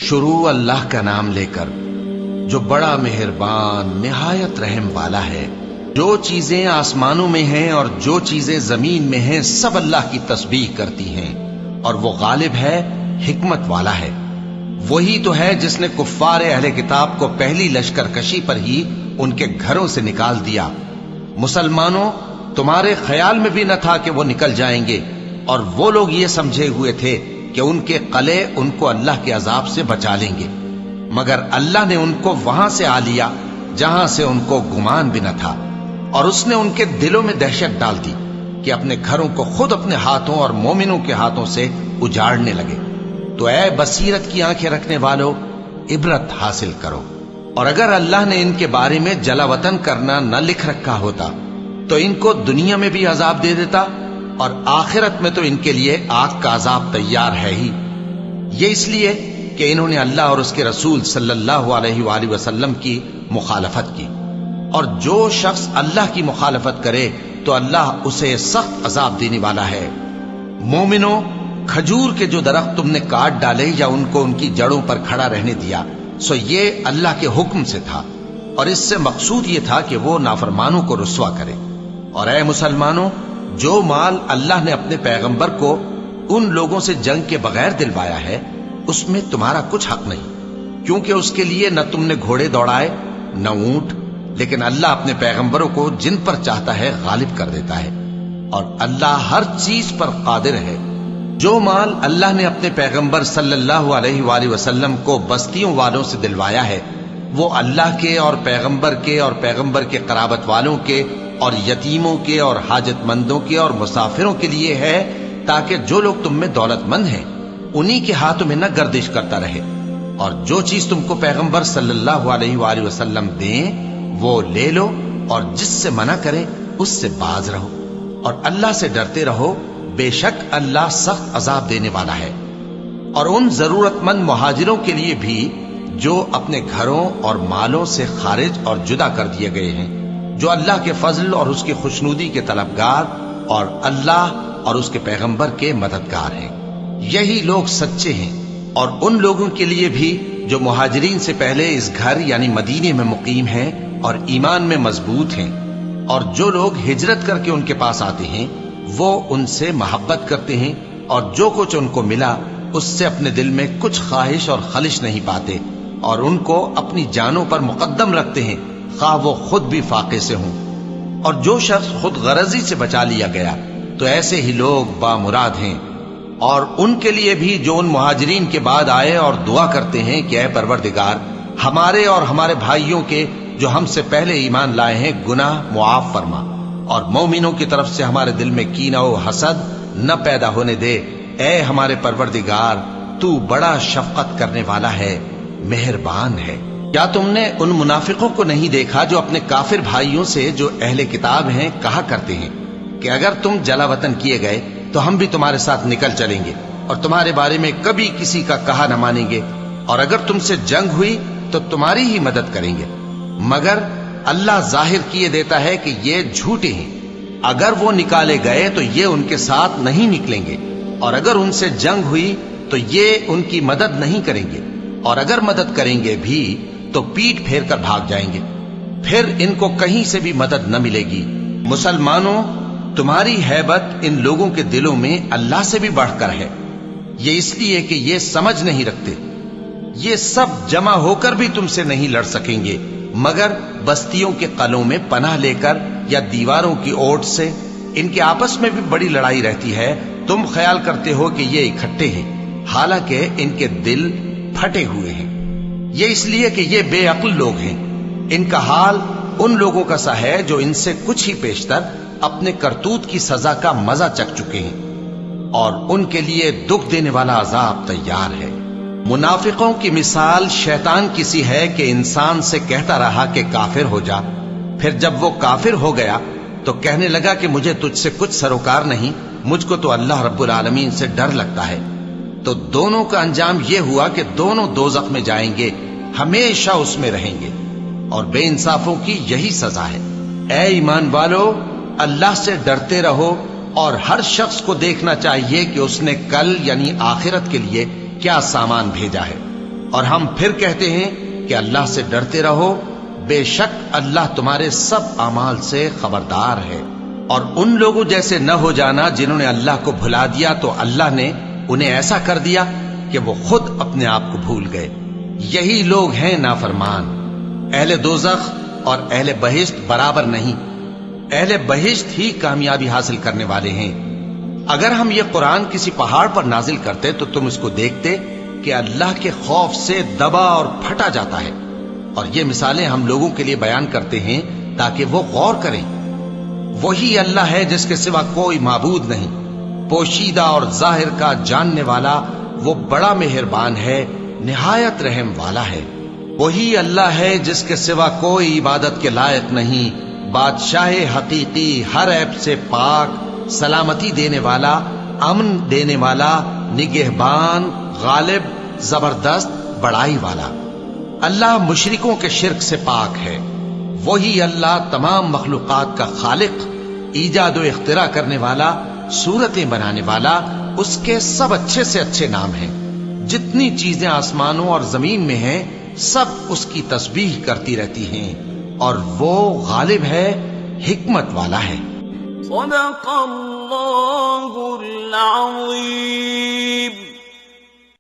شروع اللہ کا نام لے کر جو بڑا مہربان نہایت رحم والا ہے۔ جو چیزیں آسمانوں میں ہیں اور جو چیزیں زمین میں ہیں سب اللہ کی تسبیح کرتی ہیں، اور وہ غالب ہے، حکمت والا ہے۔ وہی تو ہے جس نے کفار اہل کتاب کو پہلی لشکر کشی پر ہی ان کے گھروں سے نکال دیا۔ مسلمانوں، تمہارے خیال میں بھی نہ تھا کہ وہ نکل جائیں گے، اور وہ لوگ یہ سمجھے ہوئے تھے کہ ان کے قلعے ان کو اللہ کے عذاب سے بچا لیں گے، مگر اللہ نے ان کو وہاں سے آ لیا جہاں سے ان کو گمان بھی نہ تھا، اور اس نے ان کے دلوں میں دہشت ڈال دی کہ اپنے گھروں کو خود اپنے ہاتھوں اور مومنوں کے ہاتھوں سے اجاڑنے لگے۔ تو اے بصیرت کی آنکھیں رکھنے والو، عبرت حاصل کرو۔ اور اگر اللہ نے ان کے بارے میں جلا وطن کرنا نہ لکھ رکھا ہوتا تو ان کو دنیا میں بھی عذاب دے دیتا، اور آخرت میں تو ان کے لیے آگ کا عذاب تیار ہے ہی۔ یہ اس لیے کہ انہوں نے اللہ اور اس کے رسول صلی اللہ علیہ وآلہ وسلم کی مخالفت کی، اور جو شخص اللہ کی مخالفت کرے تو اللہ اسے سخت عذاب دینے والا ہے۔ مومنوں، کھجور کے جو درخت تم نے کاٹ ڈالے یا ان کو ان کی جڑوں پر کھڑا رہنے دیا، سو یہ اللہ کے حکم سے تھا، اور اس سے مقصود یہ تھا کہ وہ نافرمانوں کو رسوا کرے۔ اور اے مسلمانوں، جو مال اللہ نے اپنے پیغمبر کو ان لوگوں سے جنگ کے بغیر دلوایا ہے، اس میں تمہارا کچھ حق نہیں، کیونکہ اس کے لیے نہ تم نے گھوڑے دوڑائے نہ اونٹ، لیکن اللہ اپنے پیغمبروں کو جن پر چاہتا ہے غالب کر دیتا ہے، اور اللہ ہر چیز پر قادر ہے۔ جو مال اللہ نے اپنے پیغمبر صلی اللہ علیہ وآلہ وسلم کو بستیوں والوں سے دلوایا ہے، وہ اللہ کے اور پیغمبر کے قرابت والوں کے اور یتیموں کے اور حاجت مندوں کے اور مسافروں کے لیے ہے، تاکہ جو لوگ تم میں دولت مند ہیں انہی کے ہاتھوں میں نہ گردش کرتا رہے، اور جو چیز تم کو پیغمبر صلی اللہ علیہ وآلہ وسلم دیں وہ لے لو، اور جس سے منع کریں اس سے باز رہو، اور اللہ سے ڈرتے رہو، بے شک اللہ سخت عذاب دینے والا ہے۔ اور ان ضرورت مند مہاجروں کے لیے بھی جو اپنے گھروں اور مالوں سے خارج اور جدا کر دیے گئے ہیں، جو اللہ کے فضل اور اس کی خوشنودی کے طلبگار اور اللہ اور اس کے پیغمبر کے مددگار ہیں، یہی لوگ سچے ہیں۔ اور ان لوگوں کے لیے بھی جو مہاجرین سے پہلے اس گھر یعنی مدینے میں مقیم ہیں اور ایمان میں مضبوط ہیں، اور جو لوگ ہجرت کر کے ان کے پاس آتے ہیں وہ ان سے محبت کرتے ہیں، اور جو کچھ ان کو ملا اس سے اپنے دل میں کچھ خواہش اور خلش نہیں پاتے، اور ان کو اپنی جانوں پر مقدم رکھتے ہیں، خواہ وہ خود بھی فاقے سے ہوں۔ اور جو شخص خود غرضی سے بچا لیا گیا تو ایسے ہی لوگ بامراد ہیں۔ اور ان کے لیے بھی جو ان مہاجرین کے بعد آئے اور دعا کرتے ہیں کہ اے پروردگار، ہمارے اور ہمارے بھائیوں کے جو ہم سے پہلے ایمان لائے ہیں گناہ معاف فرما، اور مومنوں کی طرف سے ہمارے دل میں کینہ و حسد نہ پیدا ہونے دے۔ اے ہمارے پروردگار، تو بڑا شفقت کرنے والا ہے، مہربان ہے۔ کیا تم نے ان منافقوں کو نہیں دیکھا جو اپنے کافر بھائیوں سے جو اہل کتاب ہیں کہا کرتے ہیں کہ اگر تم جلا وطن کیے گئے تو ہم بھی تمہارے ساتھ نکل چلیں گے، اور تمہارے بارے میں کبھی کسی کا کہا نہ مانیں گے، اور اگر تم سے جنگ ہوئی تو تمہاری ہی مدد کریں گے، مگر اللہ ظاہر کیے دیتا ہے کہ یہ جھوٹے ہیں۔ اگر وہ نکالے گئے تو یہ ان کے ساتھ نہیں نکلیں گے، اور اگر ان سے جنگ ہوئی تو یہ ان کی مدد نہیں کریں گے، اور اگر مدد کریں گے بھی تو پیٹ پھیر کر بھاگ جائیں گے، پھر ان کو کہیں سے بھی مدد نہ ملے گی۔ مسلمانوں، تمہاری ہیبت ان لوگوں کے دلوں میں اللہ سے بھی بڑھ کر ہے، یہ اس لیے کہ یہ سمجھ نہیں رکھتے۔ یہ سب جمع ہو کر بھی تم سے نہیں لڑ سکیں گے، مگر بستیوں کے قلعوں میں پناہ لے کر یا دیواروں کی اوٹ سے۔ ان کے آپس میں بھی بڑی لڑائی رہتی ہے، تم خیال کرتے ہو کہ یہ اکٹھے ہیں، حالانکہ ان کے دل پھٹے ہوئے ہیں۔ یہ اس لیے کہ یہ بے عقل لوگ ہیں۔ ان کا حال ان لوگوں کا سا ہے جو ان سے کچھ ہی پیشتر اپنے کرتوت کی سزا کا مزہ چکھ چکے ہیں، اور ان کے لیے دکھ دینے والا عذاب تیار ہے۔ منافقوں کی مثال شیطان کی سی ہے کہ انسان سے کہتا رہا کہ کافر ہو جا، پھر جب وہ کافر ہو گیا تو کہنے لگا کہ مجھے تجھ سے کچھ سروکار نہیں، مجھ کو تو اللہ رب العالمین سے ڈر لگتا ہے۔ تو دونوں کا انجام یہ ہوا کہ دونوں دوزخ میں جائیں گے، ہمیشہ اس میں رہیں گے، اور بے انصافوں کی یہی سزا ہے۔ اے ایمان والو، اللہ سے ڈرتے رہو، اور ہر شخص کو دیکھنا چاہیے کہ اس نے کل یعنی آخرت کے لیے کیا سامان بھیجا ہے، اور ہم پھر کہتے ہیں کہ اللہ سے ڈرتے رہو، بے شک اللہ تمہارے سب اعمال سے خبردار ہے۔ اور ان لوگوں جیسے نہ ہو جانا جنہوں نے اللہ کو بھلا دیا تو اللہ نے انہیں ایسا کر دیا کہ وہ خود اپنے آپ کو بھول گئے۔ یہی لوگ ہیں نافرمان۔ اہل دوزخ اور اہل بہشت برابر نہیں، اہل بہشت ہی کامیابی حاصل کرنے والے ہیں۔ اگر ہم یہ قرآن کسی پہاڑ پر نازل کرتے تو تم اس کو دیکھتے کہ اللہ کے خوف سے دبا اور پھٹا جاتا ہے۔ اور یہ مثالیں ہم لوگوں کے لیے بیان کرتے ہیں تاکہ وہ غور کریں۔ وہی اللہ ہے جس کے سوا کوئی معبود نہیں، پوشیدہ اور ظاہر کا جاننے والا، وہ بڑا مہربان ہے، نہایت رحم والا ہے۔ وہی اللہ ہے جس کے سوا کوئی عبادت کے لائق نہیں، بادشاہ حقیقی، ہر عیب سے پاک، سلامتی دینے والا، امن دینے والا، نگہبان، غالب، زبردست، بڑائی والا۔ اللہ مشرکوں کے شرک سے پاک ہے۔ وہی اللہ تمام مخلوقات کا خالق، ایجاد و اختراع کرنے والا، صورتیں بنانے والا، اس کے سب اچھے سے اچھے نام ہیں۔ جتنی چیزیں آسمانوں اور زمین میں ہیں سب اس کی تسبیح کرتی رہتی ہیں، اور وہ غالب ہے، حکمت والا ہے۔ صدق اللہ العظیم۔